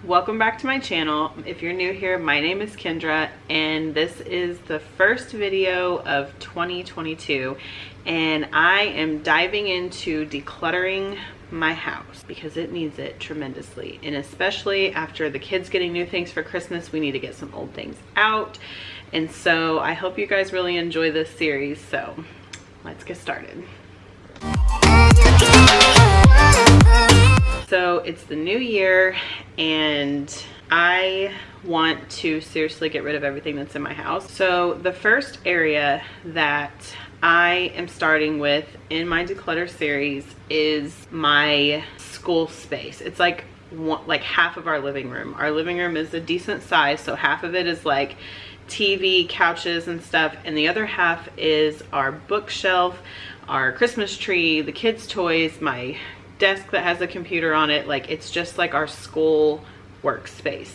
welcome back to my channel. If you're new here, my name is Kendra and this is the first video of 2022 and I am diving into decluttering my house because it needs it tremendously, and especially after the kids getting new things for Christmas, we need to get some old things out. And so I hope you guys really enjoy this series, so let's get started. So it's the new year and I want to seriously get rid of everything that's in my house. So the first area that I am starting with in my Declutter series is my school space. It's like half of our living room. Our living room is a decent size, so half of it is like TV, couches and stuff, and the other half is our bookshelf, our Christmas tree, the kids' toys, my desk that has a computer on it. Like, it's just like our school workspace.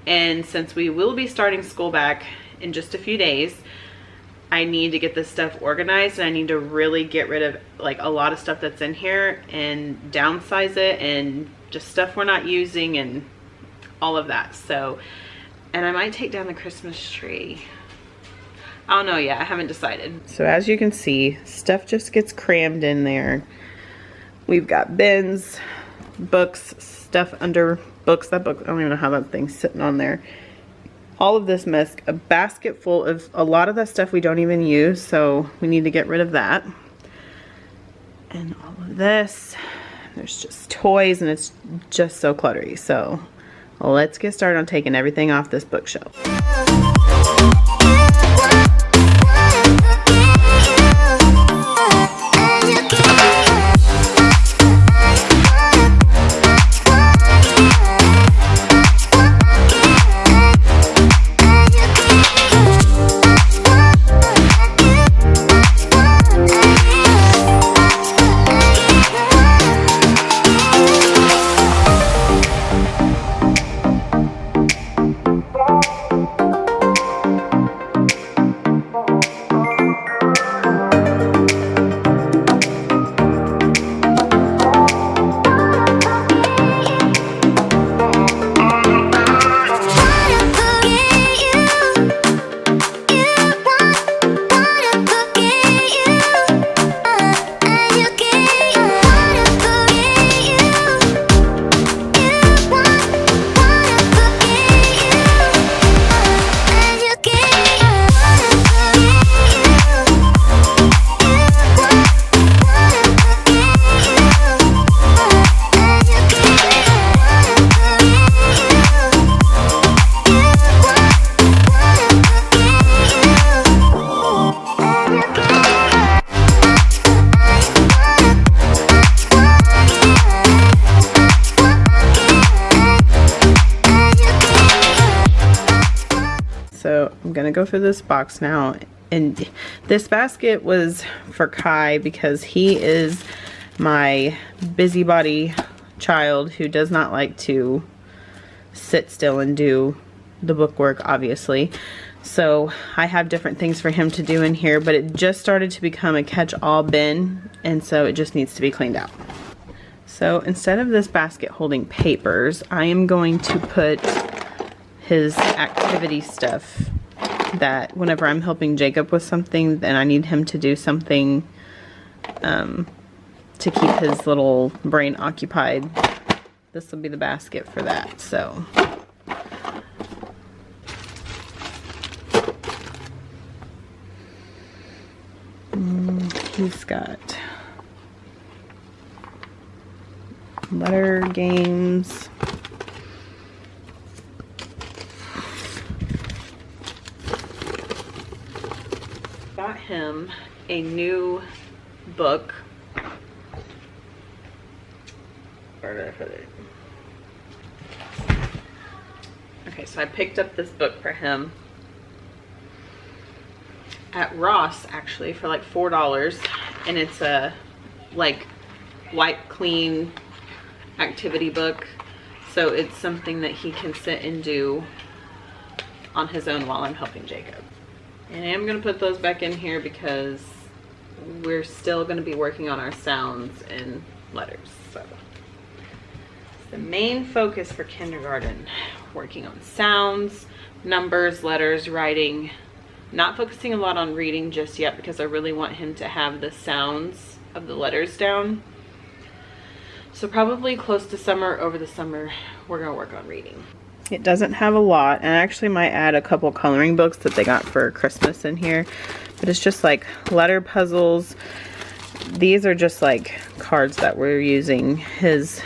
And since we will be starting school back in just a few days, I need to get this stuff organized, and I need to really get rid of like a lot of stuff that's in here and downsize it, and just stuff we're not using and all of that. So, and I might take down the Christmas tree. I don't know yet, I haven't decided. So as you can see, stuff just gets crammed in there. We've got bins, books, stuff under books. That book, I don't even know how that thing's sitting on there. All of this mess, a basket full of a lot of that stuff we don't even use, so we need to get rid of that. And all of this, there's just toys, and it's just so cluttery. So let's get started on taking everything off this bookshelf. So I'm gonna go through this box now, and this basket was for Kai because he is my busybody child who does not like to sit still and do the book work, obviously. So I have different things for him to do in here, but it just started to become a catch-all bin, and so it just needs to be cleaned out. So instead of this basket holding papers, I am going to put his activity stuff, that whenever I'm helping Jacob with something, then I need him to do something to keep his little brain occupied. This will be the basket for that. So he's got letter games, got him a new book. Where did I put it? Okay, so I picked up this book for him at Ross, actually, for like $4, and it's a like wipe clean activity book, so it's something that he can sit and do on his own while I'm helping Jacob. And I am going to put those back in here because we're still going to be working on our sounds and letters. The main focus for kindergarten, working on sounds, numbers, letters, writing. Not focusing a lot on reading just yet because I really want him to have the sounds of the letters down. So probably close to summer, over the summer, we're gonna work on reading. It doesn't have a lot, and I actually might add a couple coloring books that they got for Christmas in here, but it's just like letter puzzles. These are just like cards that we're using. His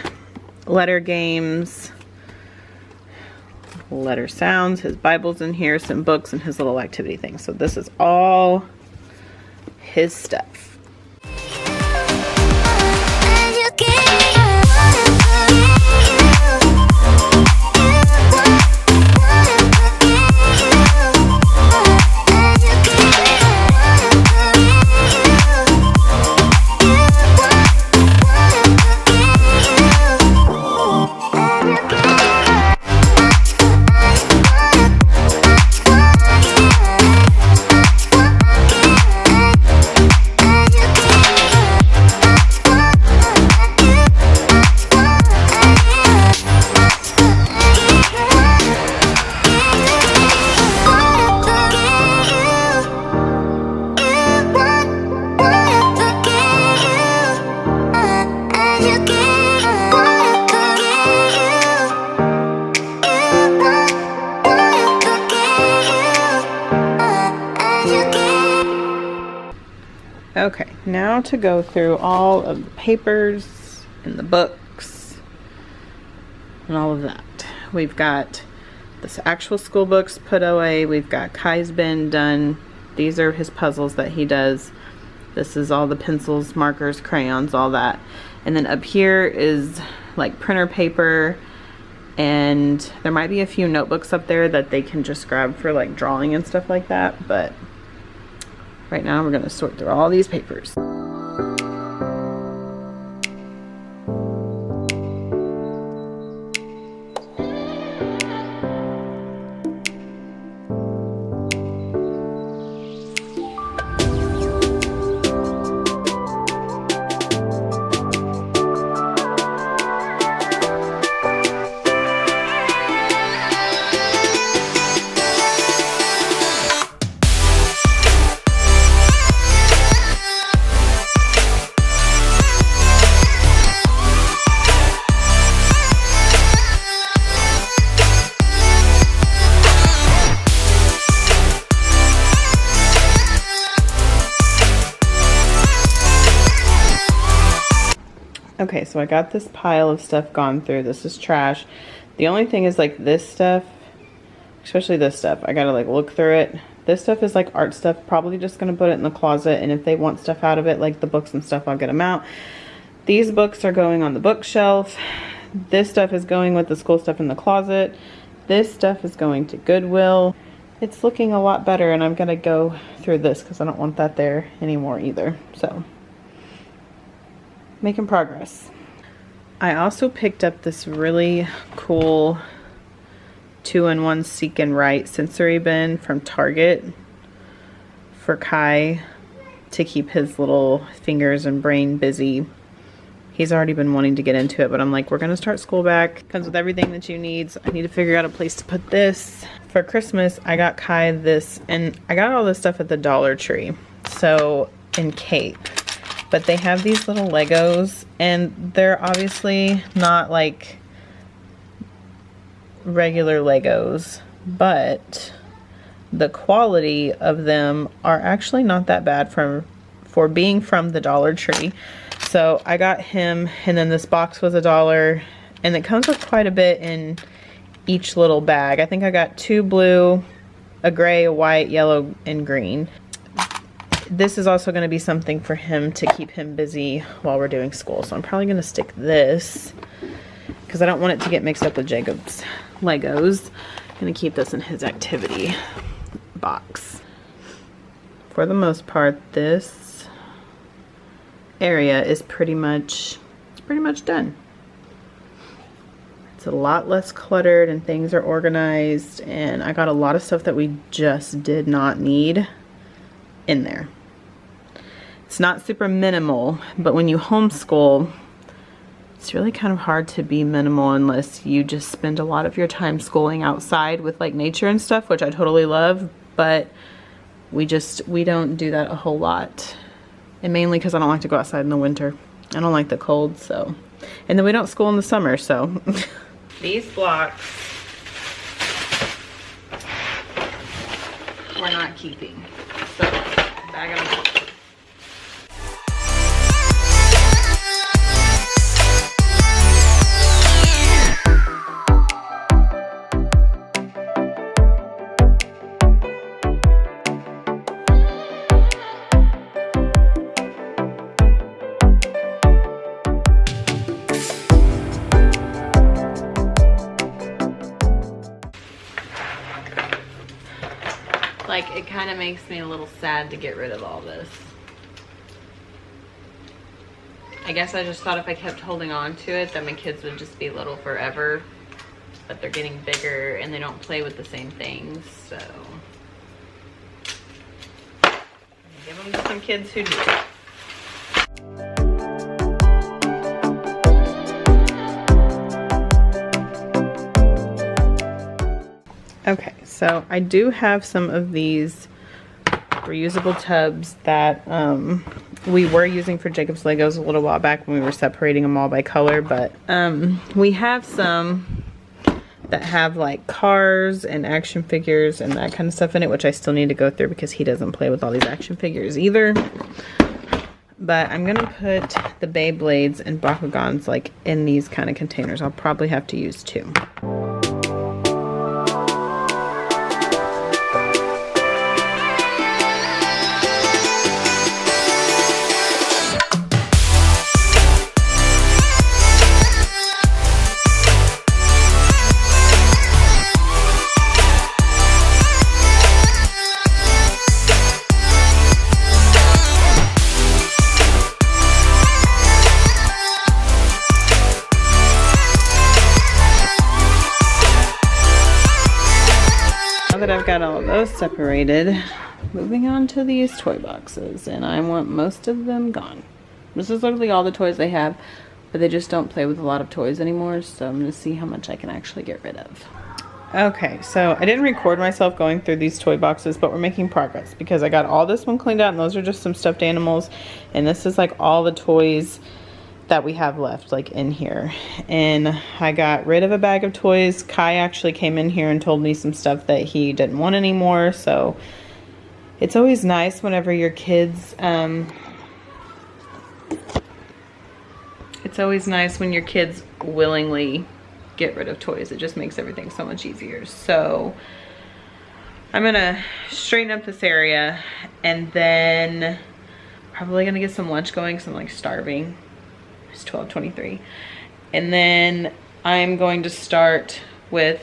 letter games, letter sounds, his Bible's in here, some books, and his little activity things. So this is all his stuff. Okay, now to go through all of the papers and the books and all of that. We've got the actual school books put away. We've got Kai's bin done. These are his puzzles that he does. This is all the pencils, markers, crayons, all that. And then up here is like printer paper, and there might be a few notebooks up there that they can just grab for like drawing and stuff like that, but right now we're going to sort through all these papers. Okay, so I got this pile of stuff gone through. This is trash. The only thing is like this stuff, especially this stuff, I gotta like look through it. This stuff is like art stuff, probably just gonna put it in the closet, and if they want stuff out of it, like the books and stuff, I'll get them out. These books are going on the bookshelf. This stuff is going with the school stuff in the closet. This stuff is going to Goodwill. It's looking a lot better, and I'm gonna go through this because I don't want that there anymore either. So making progress. I also picked up this really cool 2-in-1 Seek and Write sensory bin from Target for Kai to keep his little fingers and brain busy. He's already been wanting to get into it, but I'm like, we're gonna start school back. Comes with everything that you need. So I need to figure out a place to put this. For Christmas, I got Kai this, and I got all this stuff at the Dollar Tree. So in Cape. But they have these little Legos, and they're obviously not like regular Legos, but the quality of them are actually not that bad for being from the Dollar Tree. So I got him, and then this box was $1, and it comes with quite a bit in each little bag. I think I got 2 blue, a gray, a white, yellow, and green. This is also going to be something for him to keep him busy while we're doing school. So I'm probably going to stick this because I don't want it to get mixed up with Jacob's Legos. I'm going to keep this in his activity box. For the most part, this area is pretty much done. It's a lot less cluttered and things are organized, and I got a lot of stuff that we just did not need in there. It's not super minimal, but when you homeschool, It's really kind of hard to be minimal unless you just spend a lot of your time schooling outside with like nature and stuff, which I totally love, but we don't do that a whole lot. And mainly because I don't like to go outside in the winter. I don't like the cold, so. And then we don't school in the summer, so. These blocks we're not keeping. So, bag them up. Like, it kind of makes me a little sad to get rid of all this. I guess I just thought if I kept holding on to it, that my kids would just be little forever. But they're getting bigger and they don't play with the same things, so. I'm gonna give them to some kids who do. Okay, so I do have some of these reusable tubs that we were using for Jacob's Legos a little while back when we were separating them all by color, but we have some that have like cars and action figures and that kind of stuff in it, which I still need to go through because he doesn't play with all these action figures either. But I'm gonna put the Beyblades and Bakugans like in these kind of containers. I'll probably have to use 2. That I've got all of those separated, moving on to these toy boxes, and I want most of them gone. This is literally all the toys they have, but they just don't play with a lot of toys anymore, so I'm gonna see how much I can actually get rid of. Okay, so I didn't record myself going through these toy boxes, but we're making progress because I got all this one cleaned out, and those are just some stuffed animals, and this is like all the toys that we have left like in here. And I got rid of a bag of toys. Kai actually came in here and told me some stuff that he didn't want anymore, so it's always nice whenever your kids it's always nice when your kids willingly get rid of toys. It just makes everything so much easier. So I'm gonna straighten up this area and then probably gonna get some lunch going because I'm like starving. It's 12:23, and then I'm going to start with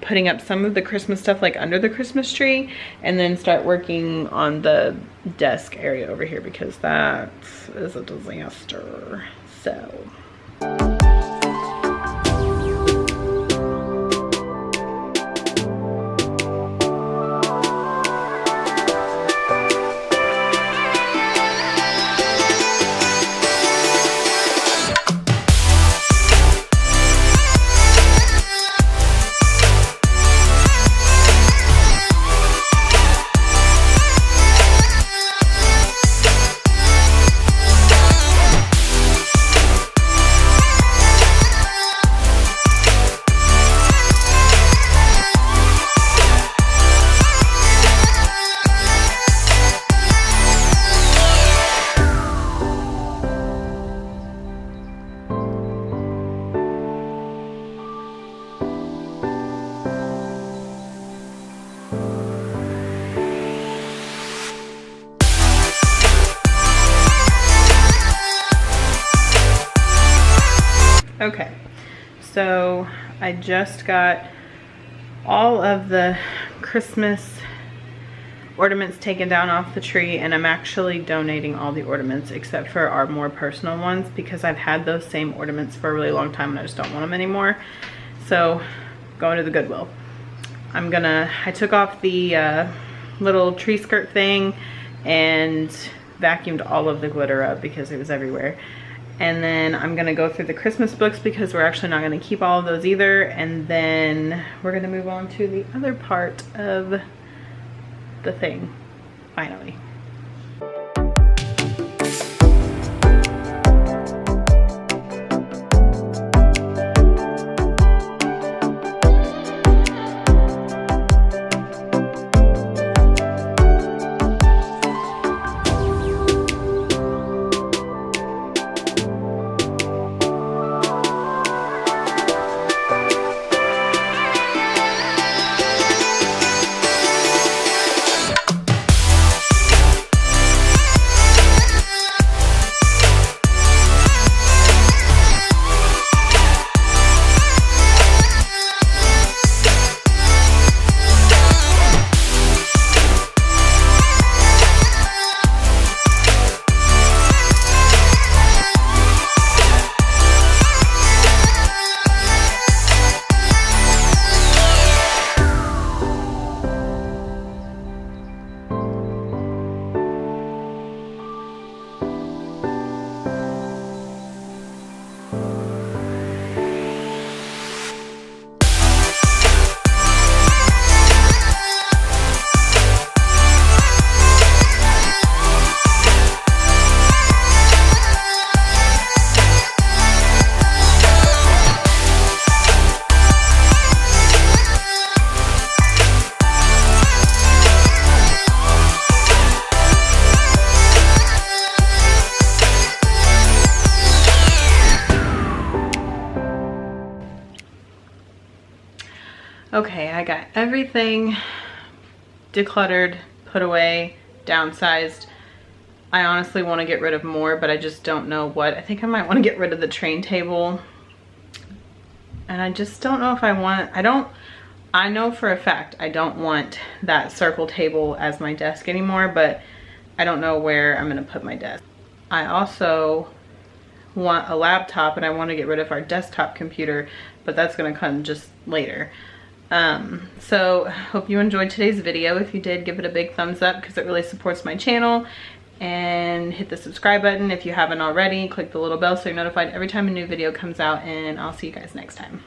putting up some of the Christmas stuff like under the Christmas tree, and then start working on the desk area over here because that is a disaster. So okay, so I just got all of the Christmas ornaments taken down off the tree, and I'm actually donating all the ornaments except for our more personal ones because I've had those same ornaments for a really long time and I just don't want them anymore. So going to the Goodwill. I took off the little tree skirt thing and vacuumed all of the glitter up because it was everywhere. And then I'm gonna go through the Christmas books because we're actually not gonna keep all of those either. And then we're gonna move on to the other part of the thing, finally. Okay, I got everything decluttered, put away, downsized. I honestly want to get rid of more, but I just don't know what. I think I might want to get rid of the train table. And I just don't know if I want, I know for a fact I don't want that circle table as my desk anymore, but I don't know where I'm going to put my desk. I also want a laptop, and I want to get rid of our desktop computer, but that's going to come just later. So hope you enjoyed today's video. If you did, give it a big thumbs up because it really supports my channel, and hit the subscribe button if you haven't already. Click the little bell so you're notified every time a new video comes out, and I'll see you guys next time.